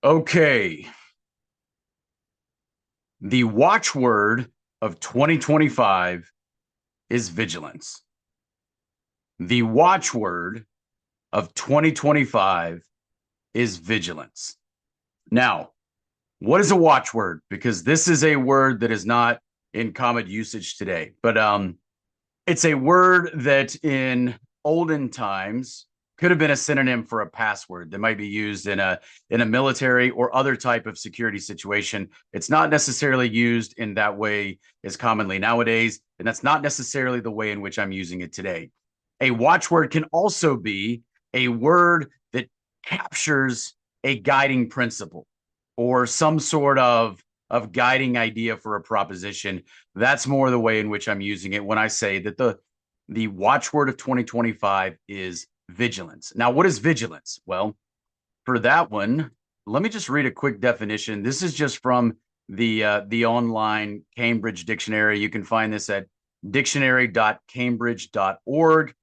Okay. The watchword of 2025 is vigilance. The watchword of 2025 is vigilance. Now, what is a watchword? Because this is a word that is not in common usage today, but it's a word that in olden times could have been a synonym for a password that might be used in a military or other type of security situation. It's not necessarily used in that way as commonly nowadays, and that's not necessarily the way in which I'm using it today. A watchword can also be a word that captures a guiding principle or some sort of guiding idea for a proposition. That's more the way in which I'm using it when I say that the watchword of 2025 is vigilance. Now, what is vigilance? Well, for that one, let me just read a quick definition. This is just from the online Cambridge dictionary. You can find this at dictionary.cambridge.org.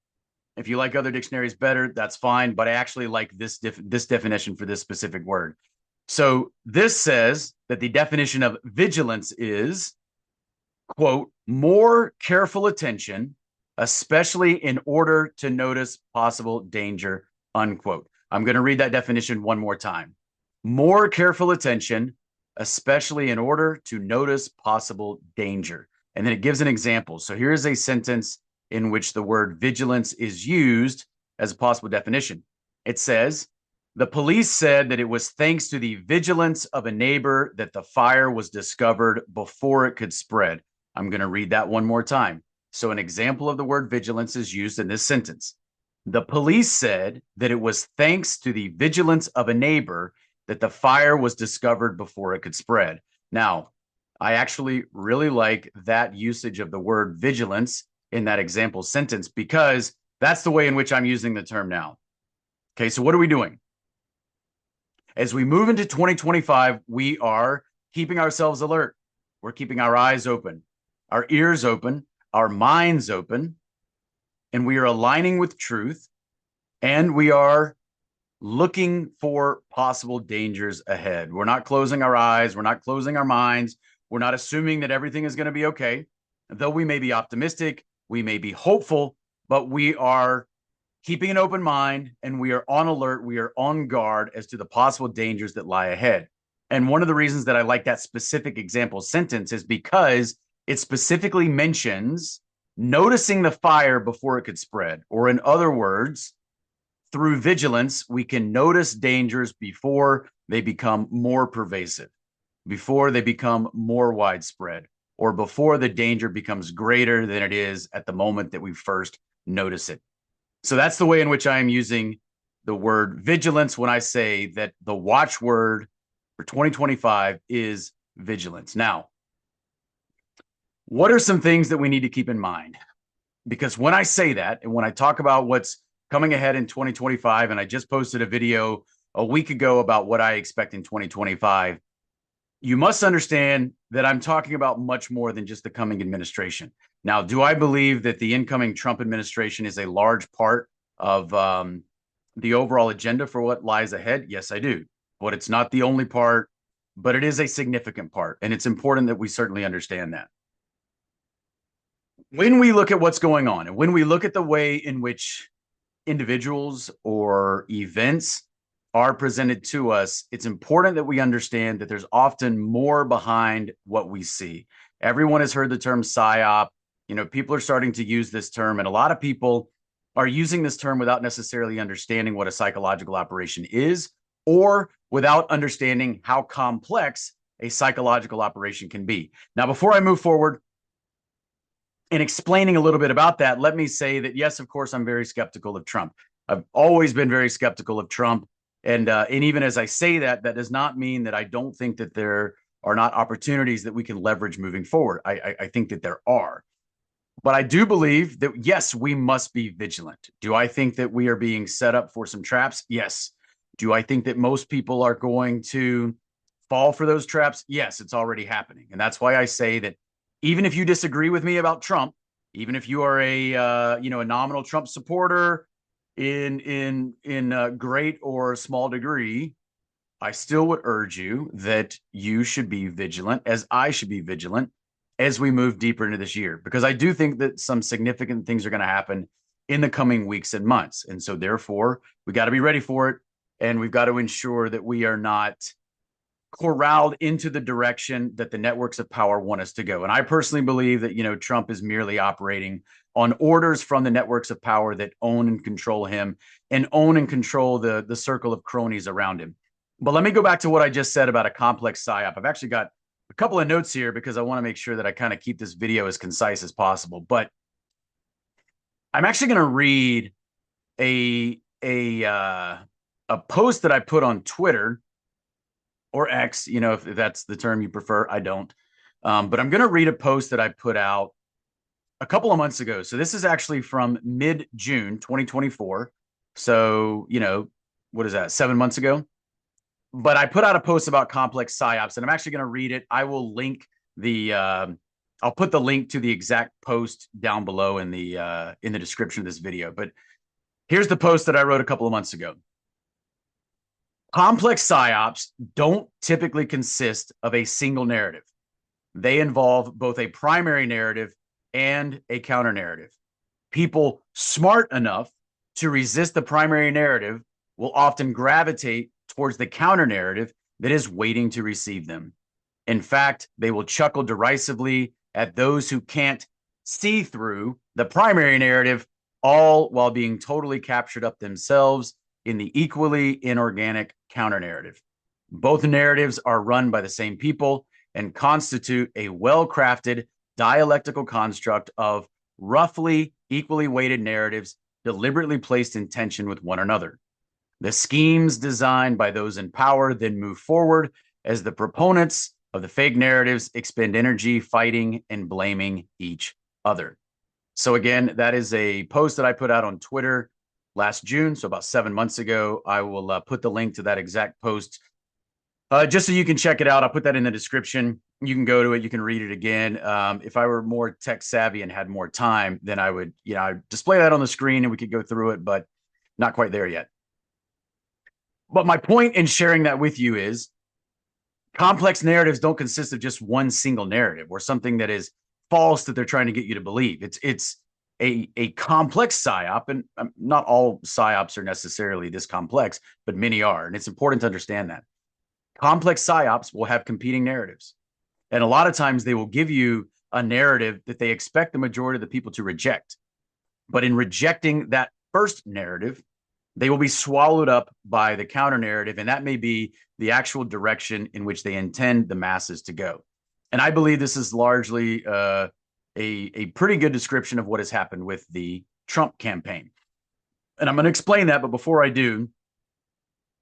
If you like other dictionaries better, that's fine. But I actually like this definition for this specific word. So this says that the definition of vigilance is, quote, more careful attention, especially in order to notice possible danger, unquote. I'm going to read that definition one more time. More careful attention, especially in order to notice possible danger. And then it gives an example. So here's a sentence in which the word vigilance is used as a possible definition. It says, the police said that it was thanks to the vigilance of a neighbor that the fire was discovered before it could spread. I'm going to read that one more time. So an example of the word vigilance is used in this sentence. The police said that it was thanks to the vigilance of a neighbor that the fire was discovered before it could spread. Now, I actually really like that usage of the word vigilance in that example sentence because that's the way in which I'm using the term now. Okay, so what are we doing? As we move into 2025, we are keeping ourselves alert. We're keeping our eyes open, our ears open, our minds open, and we are aligning with truth, and we are looking for possible dangers ahead. We're not closing our eyes. We're not closing our minds. We're not assuming that everything is going to be okay. Though we may be optimistic, we may be hopeful, but we are keeping an open mind, and we are on alert. We are on guard as to the possible dangers that lie ahead. And one of the reasons that I like that specific example sentence is because it specifically mentions noticing the fire before it could spread. Or in other words, through vigilance, we can notice dangers before they become more pervasive, before they become more widespread, or before the danger becomes greater than it is at the moment that we first notice it. So that's the way in which I am using the word vigilance when I say that the watchword for 2025 is vigilance. Now, what are some things that we need to keep in mind? Because when I say that, and when I talk about what's coming ahead in 2025, and I just posted a video a week ago about what I expect in 2025, you must understand that I'm talking about much more than just the coming administration. Now, do I believe that the incoming Trump administration is a large part of the overall agenda for what lies ahead? Yes, I do. But it's not the only part, but it is a significant part. And it's important that we certainly understand that. When we look at what's going on, and when we look at the way in which individuals or events are presented to us, it's important that we understand that there's often more behind what we see. Everyone has heard the term psyop. You know, people are starting to use this term, and a lot of people are using this term without necessarily understanding what a psychological operation is, or without understanding how complex a psychological operation can be. Now, before I move forward in explaining a little bit about that, let me say that, yes, of course, I'm very skeptical of Trump. I've always been very skeptical of Trump. And even as I say that, that does not mean that I don't think that there are not opportunities that we can leverage moving forward. I think that there are. But I do believe that, yes, we must be vigilant. Do I think that we are being set up for some traps? Yes. Do I think that most people are going to fall for those traps? Yes, it's already happening. And that's why I say that even if you disagree with me about Trump, even if you are a nominal Trump supporter in great or small degree, I still would urge you that you should be vigilant, as I should be vigilant as we move deeper into this year, because I do think that some significant things are going to happen in the coming weeks and months. And so, therefore, we got to be ready for it. And we've got to ensure that we are not corralled into the direction that the networks of power want us to go. And I personally believe that, Trump is merely operating on orders from the networks of power that own and control him and own and control the circle of cronies around him. But let me go back to what I just said about a complex psyop. I've actually got a couple of notes here because I want to make sure that I kind of keep this video as concise as possible. But I'm actually going to read a post that I put on Twitter or X, if that's the term you prefer. I don't. But I'm going to read a post that I put out a couple of months ago. So this is actually from mid-June 2024. So, what is that, 7 months ago? But I put out a post about complex psyops, and I'm actually going to read it. I will link I'll put the link to the exact post down below in the description of this video. But here's the post that I wrote a couple of months ago. Complex psyops don't typically consist of a single narrative. They involve both a primary narrative and a counter narrative. People smart enough to resist the primary narrative will often gravitate towards the counter narrative that is waiting to receive them. In fact, they will chuckle derisively at those who can't see through the primary narrative, all while being totally captured up themselves in the equally inorganic counter narrative. Both narratives are run by the same people and constitute a well-crafted dialectical construct of roughly equally weighted narratives deliberately placed in tension with one another. The schemes designed by those in power then move forward as the proponents of the fake narratives expend energy fighting and blaming each other. So again, that is a post that I put out on Twitter last June, so about 7 months ago. I will put the link to that exact post just so you can check it out. I'll put that in the description. You can go to it. You can read it again. If I were more tech savvy and had more time, then I would, I'd display that on the screen and we could go through it, but not quite there yet. But my point in sharing that with you is complex narratives don't consist of just one single narrative or something that is false that they're trying to get you to believe. It's a complex psyop, and not all psyops are necessarily this complex, but many are. And it's important to understand that. Complex psyops will have competing narratives. And a lot of times they will give you a narrative that they expect the majority of the people to reject. But in rejecting that first narrative, they will be swallowed up by the counter narrative, and that may be the actual direction in which they intend the masses to go. And I believe this is largely a pretty good description of what has happened with the Trump campaign. And I'm going to explain that, but before I do,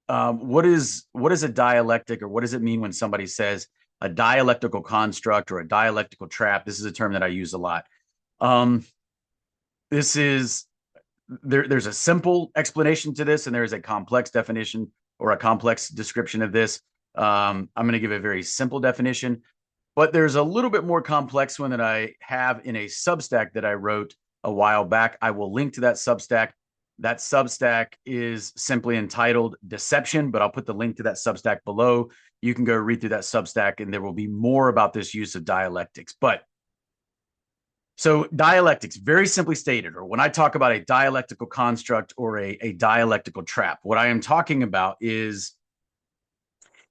what is a dialectic, or what does it mean when somebody says a dialectical construct or a dialectical trap? This is a term that I use a lot. There's a simple explanation to this, and there's a complex definition or a complex description of this. I'm going to give a very simple definition, but there's a little bit more complex one that I have in a Substack that I wrote a while back. I will link to that Substack. That Substack is simply entitled Deception, but I'll put the link to that Substack below. You can go read through that Substack, and there will be more about this use of dialectics. So dialectics, very simply stated, or when I talk about a dialectical construct or a dialectical trap, what I am talking about is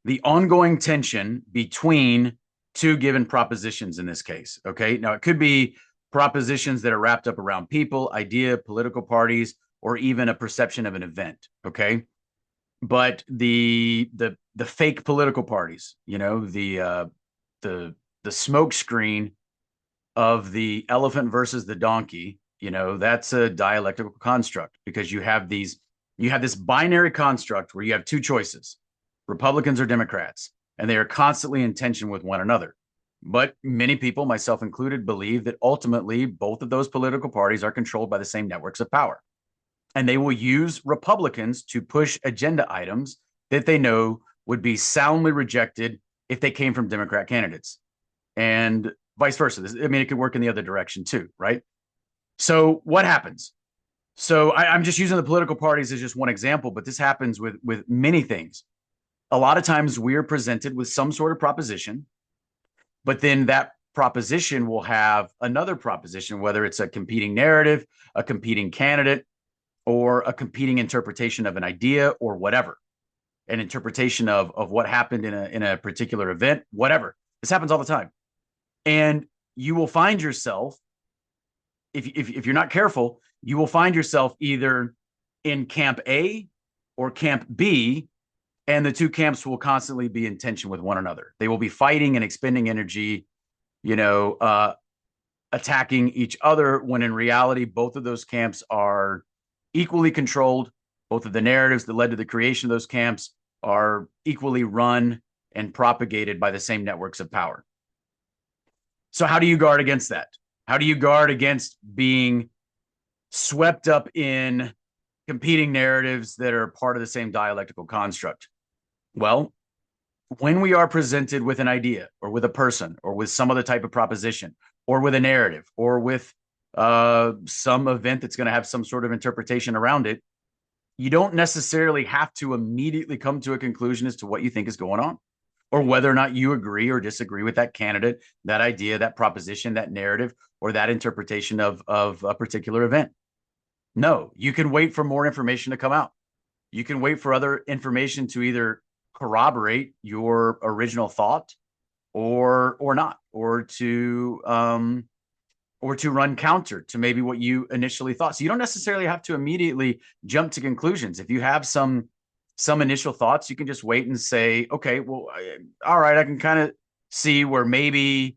the ongoing tension between two given propositions in this case. Okay. Now it could be propositions that are wrapped up around people, idea, political parties, or even a perception of an event. Okay. But the fake political parties, the smoke screen of the elephant versus the donkey, that's a dialectical construct, because you have this binary construct where you have two choices, Republicans or Democrats, and they are constantly in tension with one another. But many people, myself included, believe that ultimately both of those political parties are controlled by the same networks of power. And they will use Republicans to push agenda items that they know would be soundly rejected if they came from Democrat candidates. And vice versa. It could work in the other direction too, right? So what happens? So I'm just using the political parties as just one example, but this happens with many things. a lot of times we're presented with some sort of proposition, but then that proposition will have another proposition, whether it's a competing narrative, a competing candidate, or a competing interpretation of an idea or whatever, an interpretation of what happened in a particular event, whatever. This happens all the time. And you will find yourself, if you're not careful, you will find yourself either in camp A or camp B, and the two camps will constantly be in tension with one another. They will be fighting and expending energy, attacking each other, when in reality, both of those camps are equally controlled. Both of the narratives that led to the creation of those camps are equally run and propagated by the same networks of power. So how do you guard against that? How do you guard against being swept up in competing narratives that are part of the same dialectical construct? Well, when we are presented with an idea or with a person or with some other type of proposition or with a narrative or with some event that's going to have some sort of interpretation around it, you don't necessarily have to immediately come to a conclusion as to what you think is going on, or whether or not you agree or disagree with that candidate, that idea, that proposition, that narrative, or that interpretation of a particular event. No, you can wait for more information to come out. You can wait for other information to either corroborate your original thought or not, or to run counter to maybe what you initially thought. So you don't necessarily have to immediately jump to conclusions. If you have some initial thoughts, you can just wait and say, okay, well, all right, I can kind of see where maybe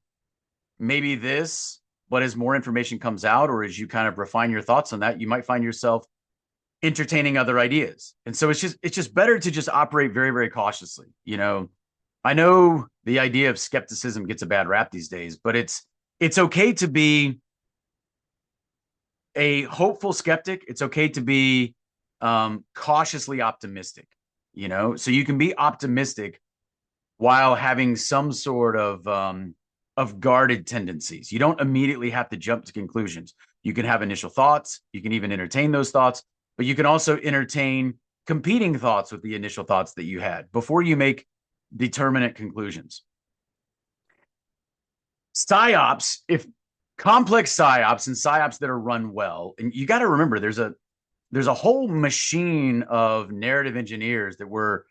this, but as more information comes out, or as you kind of refine your thoughts on that, you might find yourself entertaining other ideas. And so it's just better to just operate very, very cautiously. I know the idea of skepticism gets a bad rap these days, but it's okay to be a hopeful skeptic. It's okay to be cautiously optimistic, so you can be optimistic while having some sort of guarded tendencies. You don't immediately have to jump to conclusions. You can have initial thoughts. You can even entertain those thoughts, but you can also entertain competing thoughts with the initial thoughts that you had before you make determinate conclusions. Psyops, if complex psyops and psyops that are run well, and you got to remember, there's a whole machine of narrative engineers that we're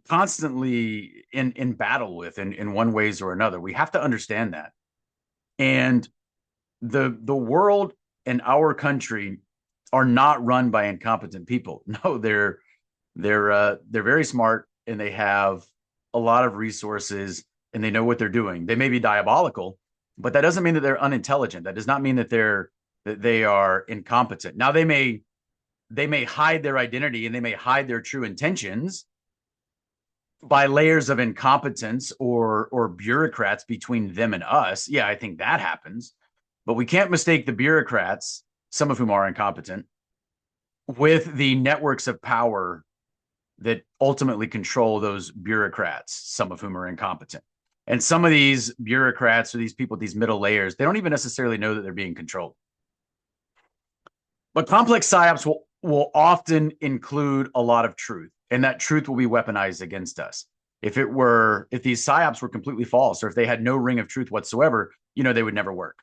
constantly in battle with in one ways or another. We have to understand that. And the world and our country are not run by incompetent people. No, they're very smart, and they have a lot of resources, and they know what they're doing. They may be diabolical, but that doesn't mean that they're unintelligent. That does not mean that they are incompetent. Now they may hide their identity, and they may hide their true intentions by layers of incompetence or bureaucrats between them and us. Yeah, I think that happens. But we can't mistake the bureaucrats, some of whom are incompetent, with the networks of power that ultimately control those bureaucrats, some of whom are incompetent. And some of these bureaucrats, or these people, these middle layers, they don't even necessarily know that they're being controlled. But complex psyops will often include a lot of truth, and that truth will be weaponized against us. If these psyops were completely false, or if they had no ring of truth whatsoever, they would never work.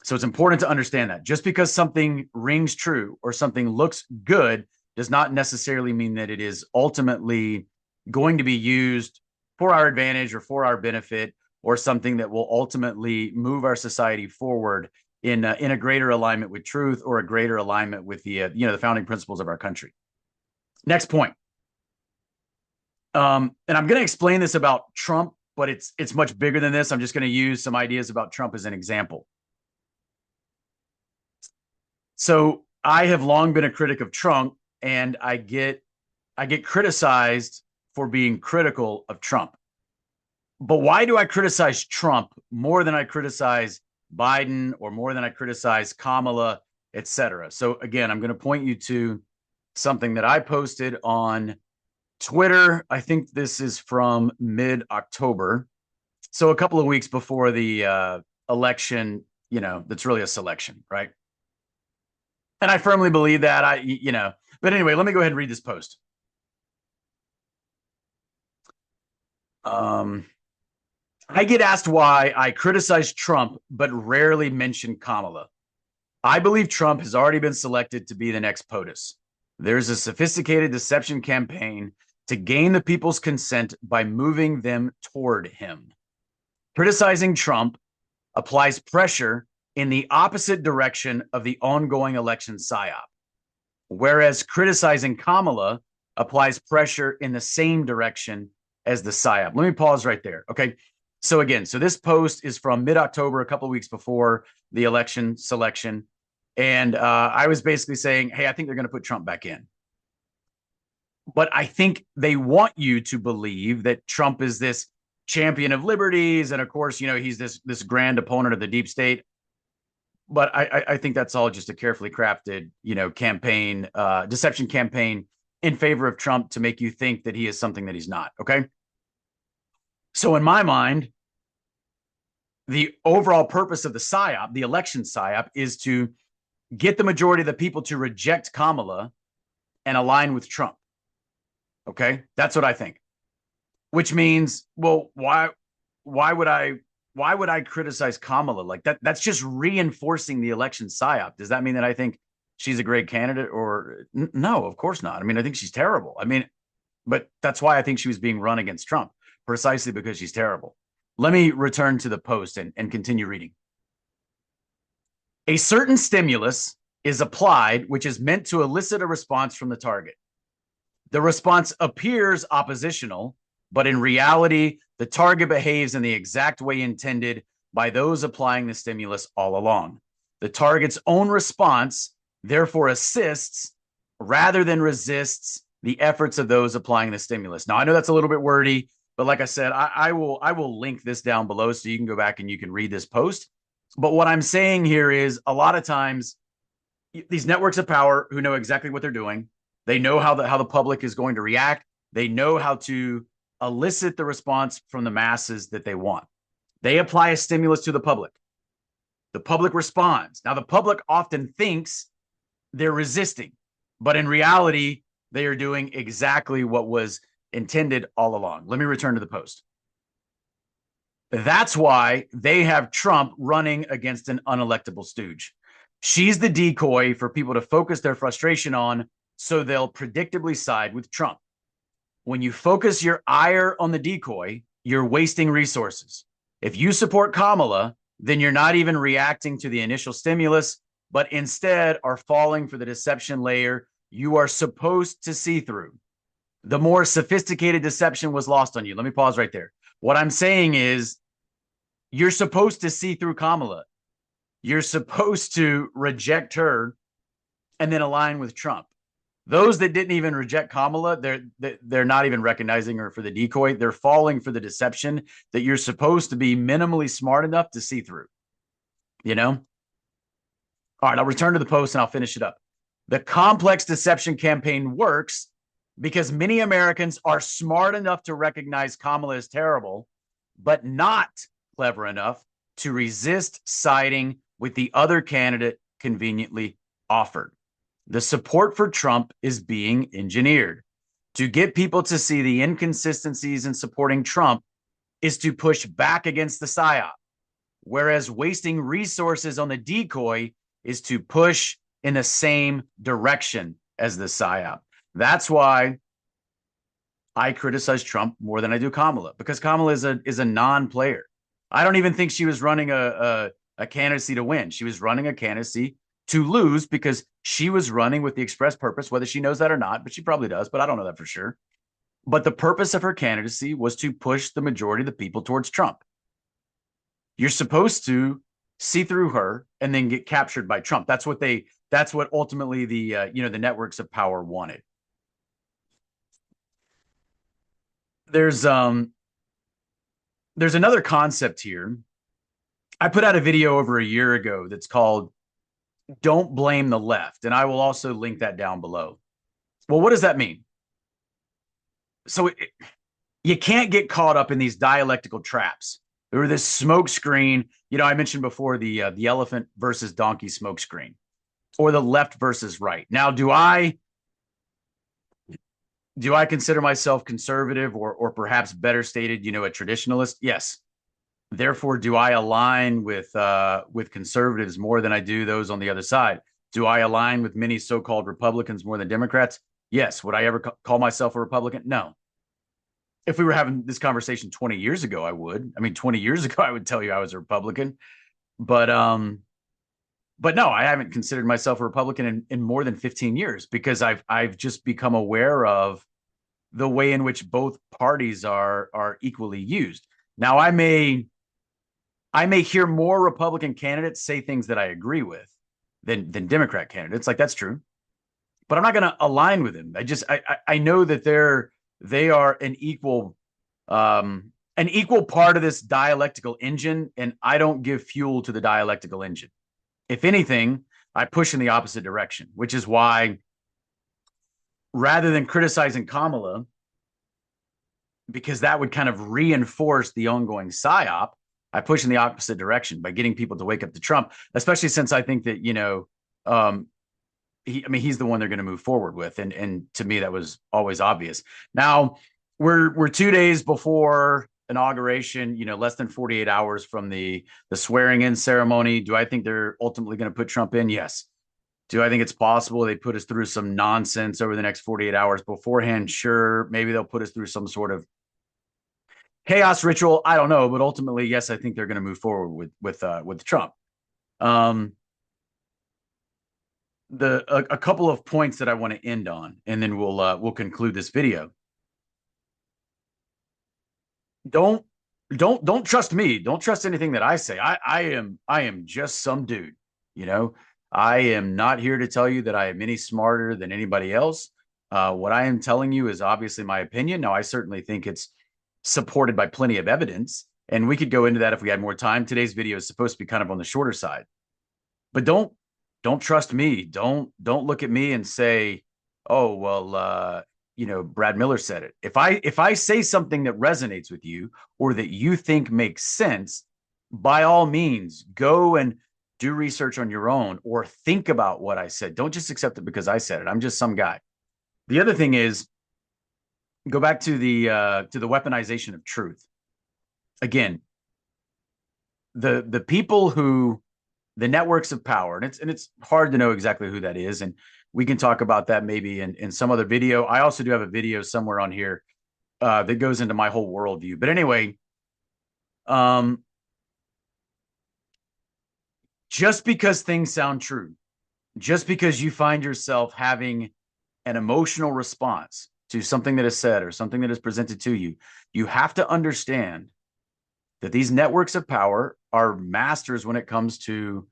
So it's important to understand that just because something rings true or something looks good does not necessarily mean that it is ultimately going to be used for our advantage or for our benefit, or something that will ultimately move our society forward in a greater alignment with truth, or a greater alignment with the founding principles of our country. Next point. And I'm going to explain this about Trump, but it's much bigger than this. I'm just going to use some ideas about Trump as an example. So I have long been a critic of Trump, and I get criticized for being critical of Trump. But why do I criticize Trump more than I criticize Biden, or more than I criticize Kamala, etc.? So again, I'm going to point you to something that I posted on Twitter. I think this is from mid-October. So a couple of weeks before the election, that's really a selection, right? And I firmly believe that. But anyway, let me go ahead and read this post. Um, I get asked why I criticize Trump, but rarely mention Kamala. I believe Trump has already been selected to be the next POTUS. There's a sophisticated deception campaign to gain the people's consent by moving them toward him. Criticizing Trump applies pressure in the opposite direction of the ongoing election psyop, whereas criticizing Kamala applies pressure in the same direction as the psyop. Let me pause right there. Okay. So again, this post is from mid-October, a couple of weeks before the election selection. And I was basically saying, hey, I think they're going to put Trump back in. But I think they want you to believe that Trump is this champion of liberties. And of course, he's this grand opponent of the deep state. But I think that's all just a carefully crafted, campaign, deception campaign in favor of Trump to make you think that he is something that he's not. Okay. So in my mind, the overall purpose of the psyop, the election psyop, is to get the majority of the people to reject Kamala and align with Trump. Okay. That's what I think. Which means, well, why would I criticize Kamala like that? That's just reinforcing the election psyop. Does that mean that I think she's a great candidate? Or no, of course not. I mean, I think she's terrible. I mean, but that's why I think she was being run against Trump, precisely because she's terrible. Let me return to the post and continue reading. A certain stimulus is applied, which is meant to elicit a response from the target. The response appears oppositional, but in reality, the target behaves in the exact way intended by those applying the stimulus all along. The target's own response, therefore, assists rather than resists the efforts of those applying the stimulus. Now, I know that's a little bit wordy, but like I said, I will link this down below so you can go back and you can read this post. But what I'm saying here is a lot of times these networks of power who know exactly what they're doing, they know how the public is going to react. They know how to elicit the response from the masses that they want. They apply a stimulus to the public. The public responds. Now, the public often thinks they're resisting, but in reality, they are doing exactly what was intended all along. Let me return to the post. That's why they have Trump running against an unelectable stooge. She's the decoy for people to focus their frustration on, so they'll predictably side with Trump. When you focus your ire on the decoy, you're wasting resources. If you support Kamala, then you're not even reacting to the initial stimulus, but instead are falling for the deception layer you are supposed to see through. The more sophisticated deception was lost on you. Let me pause right there. What I'm saying is you're supposed to see through Kamala. You're supposed to reject her and then align with Trump. Those that didn't even reject Kamala, they're not even recognizing her for the decoy. They're falling for the deception that you're supposed to be minimally smart enough to see through. All right, I'll return to the post and I'll finish it up. The complex deception campaign works because many Americans are smart enough to recognize Kamala as terrible, but not clever enough to resist siding with the other candidate conveniently offered. The support for Trump is being engineered. To get people to see the inconsistencies in supporting Trump is to push back against the psyop, whereas wasting resources on the decoy is to push in the same direction as the psyop. That's why I criticize Trump more than I do Kamala, because Kamala is a non-player. I don't even think she was running a candidacy to win. She was running a candidacy to lose because she was running with the express purpose, whether she knows that or not, but she probably does, but I don't know that for sure. But the purpose of her candidacy was to push the majority of the people towards Trump. You're supposed to see through her and then get captured by Trump. That's what ultimately the networks of power wanted. There's another concept here. I put out a video over a year ago that's called "Don't Blame the Left," and I will also link that down below. Well, what does that mean? So you can't get caught up in these dialectical traps. There were this smoke screen. I mentioned before the elephant versus donkey smoke screen, or the left versus right. Now, do I Do I consider myself conservative, or perhaps better stated, a traditionalist? Yes. Therefore, do I align with conservatives more than I do those on the other side? Do I align with many so-called Republicans more than Democrats? Yes. Would I ever call myself a Republican? No. If we were having this conversation 20 years ago, I would. I mean, 20 years ago, I would tell you I was a Republican. But but no, I haven't considered myself a Republican in more than 15 years, because I've just become aware of the way in which both parties are equally used. Now, I may hear more Republican candidates say things that I agree with than Democrat candidates. Like, that's true, but I'm not going to align with them. I know that they are an equal part of this dialectical engine, and I don't give fuel to the dialectical engine. If anything, I push in the opposite direction, which is why, rather than criticizing Kamala, because that would kind of reinforce the ongoing psyop, I push in the opposite direction by getting people to wake up to Trump, especially since I think that, he's the one they're going to move forward with. And to me, that was always obvious. Now, we're 2 days before inauguration, less than 48 hours from the swearing in ceremony. Do I think they're ultimately going to put Trump in? Yes. Do I think it's possible they put us through some nonsense over the next 48 hours beforehand? Sure. Maybe they'll put us through some sort of chaos ritual. I don't know, but ultimately, yes, I think they're going to move forward with Trump. A couple of points that I want to end on, and then we'll conclude this video. Don't trust me. Don't trust anything that I say. I am just some dude. You know, I am not here to tell you that I am any smarter than anybody else. What I am telling you is obviously my opinion. Now, I certainly think it's supported by plenty of evidence, and we could go into that if we had more time. Today's video is supposed to be kind of on the shorter side, but don't trust me. Don't look at me and say, oh, well, Brad Miller said it. If I say something that resonates with you or that you think makes sense, by all means, go and do research on your own or think about what I said. Don't just accept it because I said it. I'm just some guy. The other thing is, go back to the weaponization of truth. Again, the people who, the networks of power, and it's hard to know exactly who that is, and we can talk about that maybe in some other video. I also do have a video somewhere on here that goes into my whole worldview. But anyway, just because things sound true, just because you find yourself having an emotional response to something that is said or something that is presented to you, you have to understand that these networks of power are masters when it comes to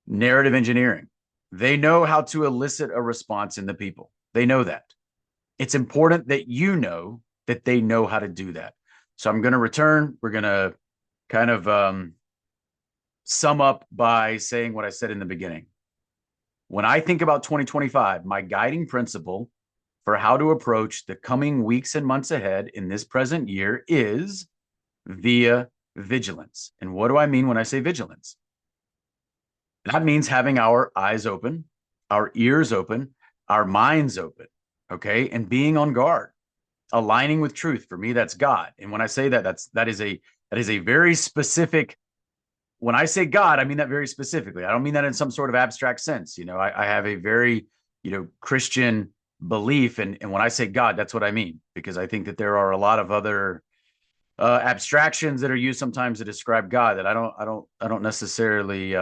narrative engineering. They know how to elicit a response in the people. They know that. It's important that you know that they know how to do that. So I'm going to return. We're going to kind of sum up by saying what I said in the beginning. When I think about 2025, my guiding principle for how to approach the coming weeks and months ahead in this present year is via vigilance. And what do I mean when I say vigilance? That means having our eyes open, our ears open, our minds open, okay? And being on guard, aligning with truth. For me, that's God. And when I say that, that is a very specific, when I say God, I mean that very specifically. I don't mean that in some sort of abstract sense. I have a very, Christian belief. And when I say God, that's what I mean, because I think that there are a lot of other abstractions that are used sometimes to describe God that I don't necessarily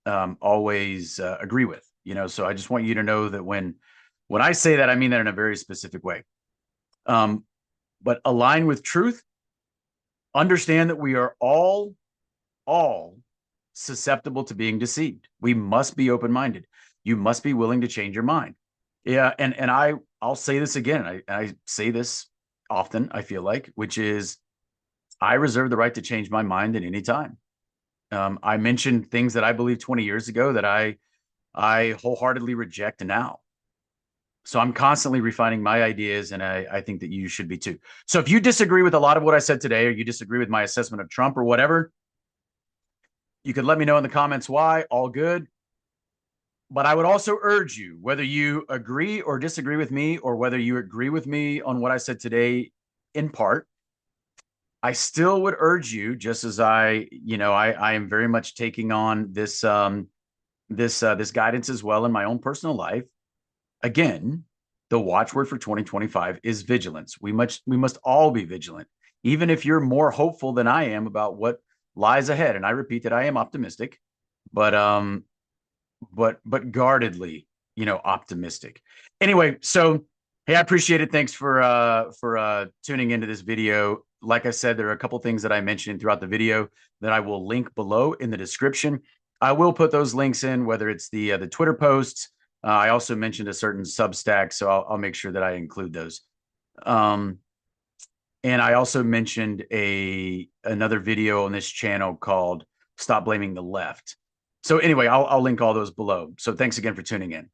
always agree with. So I just want you to know that when I say that, I mean that in a very specific way. But align with truth. Understand that we are all susceptible to being deceived. We must be open-minded. You must be willing to change your mind. Yeah, and I'll say this again. I say this often, I feel like, which is, I reserve the right to change my mind at any time. I mentioned things that I believed 20 years ago that I wholeheartedly reject now. So I'm constantly refining my ideas, and I think that you should be too. So if you disagree with a lot of what I said today, or you disagree with my assessment of Trump or whatever, you can let me know in the comments why. All good. But I would also urge you, whether you agree or disagree with me, or whether you agree with me on what I said today in part, I still would urge you, just as I am very much taking on this guidance as well in my own personal life. Again, the watchword for 2025 is vigilance. We must all be vigilant, even if you're more hopeful than I am about what lies ahead. And I repeat that I am optimistic, but guardedly, optimistic. Anyway, so hey, I appreciate it. Thanks for tuning into this video. Like I said, there are a couple things that I mentioned throughout the video that I will link below in the description. I will put those links in, whether it's the Twitter posts. I also mentioned a certain Substack, so I'll make sure that I include those. Um, and I also mentioned another video on this channel called "Stop Blaming the Left." So anyway, I'll link all those below. So thanks again for tuning in.